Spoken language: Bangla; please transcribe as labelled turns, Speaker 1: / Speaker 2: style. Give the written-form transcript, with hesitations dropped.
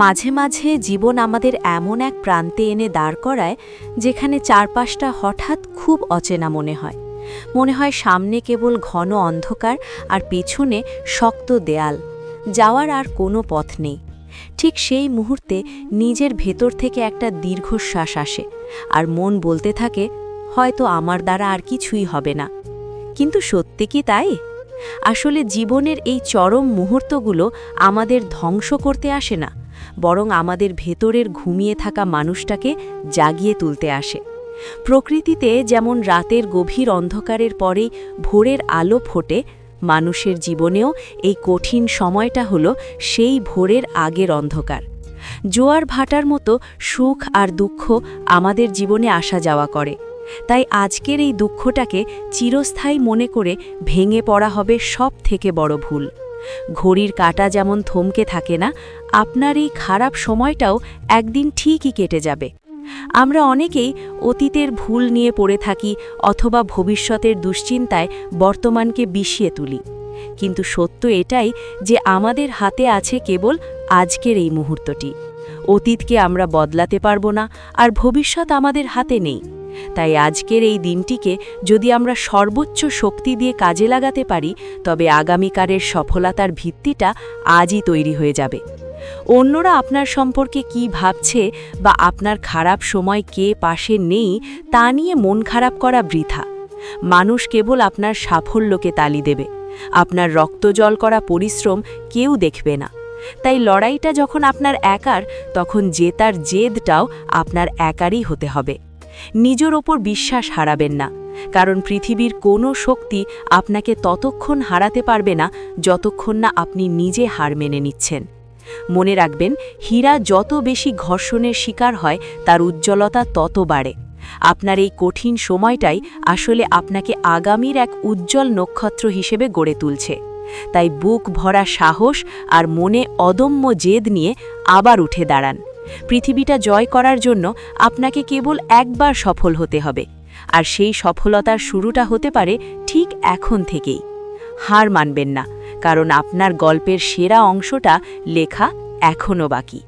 Speaker 1: মাঝে মাঝে জীবন আমাদের এমন এক প্রান্তে এনে দাঁড় করায় যেখানে চারপাশটা হঠাৎ খুব অচেনা মনে হয় সামনে কেবল ঘন অন্ধকার আর পেছনে শক্ত দেয়াল, যাওয়ার আর কোনো পথ নেই। ঠিক সেই মুহূর্তে নিজের ভেতর থেকে একটা দীর্ঘশ্বাস আসে আর মন বলতে থাকে, হয়তো আমার দ্বারা আর কিছুই হবে না। কিন্তু সত্যি কি তাই? আসলে জীবনের এই চরম মুহূর্তগুলো আমাদের ধ্বংস করতে আসে না, বরং আমাদের ভেতরের ঘুমিয়ে থাকা মানুষটাকে জাগিয়ে তুলতে আসে। প্রকৃতিতে যেমন রাতের গভীর অন্ধকারের পরেই ভোরের আলো ফোটে, মানুষের জীবনেও এই কঠিন সময়টা হলো সেই ভোরের আগের অন্ধকার। জোয়ার ভাটার মতো সুখ আর দুঃখ আমাদের জীবনে আসা যাওয়া করে। তাই আজকের এই দুঃখটাকে চিরস্থায়ী মনে করে ভেঙে পড়া হবে সব থেকে বড় ভুল। ঘড়ির কাঁটা যেমন থমকে থাকে না, আপনার এই খারাপ সময়টাও একদিন ঠিকই কেটে যাবে। আমরা অনেকেই অতীতের ভুল নিয়ে পড়ে থাকি অথবা ভবিষ্যতের দুশ্চিন্তায় বর্তমানকে বিষিয়ে তুলি। কিন্তু সত্য এটাই যে আমাদের হাতে আছে কেবল আজকের এই মুহূর্তটি। অতীতকে আমরা বদলাতে পারবো না, আর ভবিষ্যৎ আমাদের হাতে নেই। তাই আজকের এই দিনটিকে যদি আমরা সর্বোচ্চ শক্তি দিয়ে কাজে লাগাতে পারি, তবে আগামীকালের সফলতার ভিত্তিটা আজই তৈরি হয়ে যাবে। অন্যরা আপনার সম্পর্কে কি ভাবছে বা আপনার খারাপ সময় কে পাশে নেই তা নিয়ে মন খারাপ করা বৃথা। মানুষ কেবল আপনার সাফল্যকে তালি দেবে, আপনার রক্তজল করা পরিশ্রম কেউ দেখবে না। তাই লড়াইটা যখন আপনার একার, তখন জেতার জেদটাও আপনার একারই হতে হবে। নিজের ওপর বিশ্বাস হারাবেন না, কারণ পৃথিবীর কোনো শক্তি আপনাকে ততক্ষণ হারাতে পারবে না যতক্ষণ না আপনি নিজে হার মেনে নিচ্ছেন। মনে রাখবেন, হীরা যত বেশি ঘর্ষণের শিকার হয় তার উজ্জ্বলতা তত বাড়ে। আপনার এই কঠিন সময়টাই আসলে আপনাকে আগামীর এক উজ্জ্বল নক্ষত্র হিসেবে গড়ে তুলছে। তাই বুক ভরা সাহস আর মনে অদম্য জেদ নিয়ে আবার উঠে দাঁড়ান। পৃথিবীটা জয় করার জন্য আপনাকে কেবল একবার সফল হতে হবে, আর সেই সফলতার শুরুটা হতে পারে ঠিক এখন থেকেই। হার মানবেন না, কারণ আপনার গল্পের সেরা অংশটা লেখা এখনও বাকি।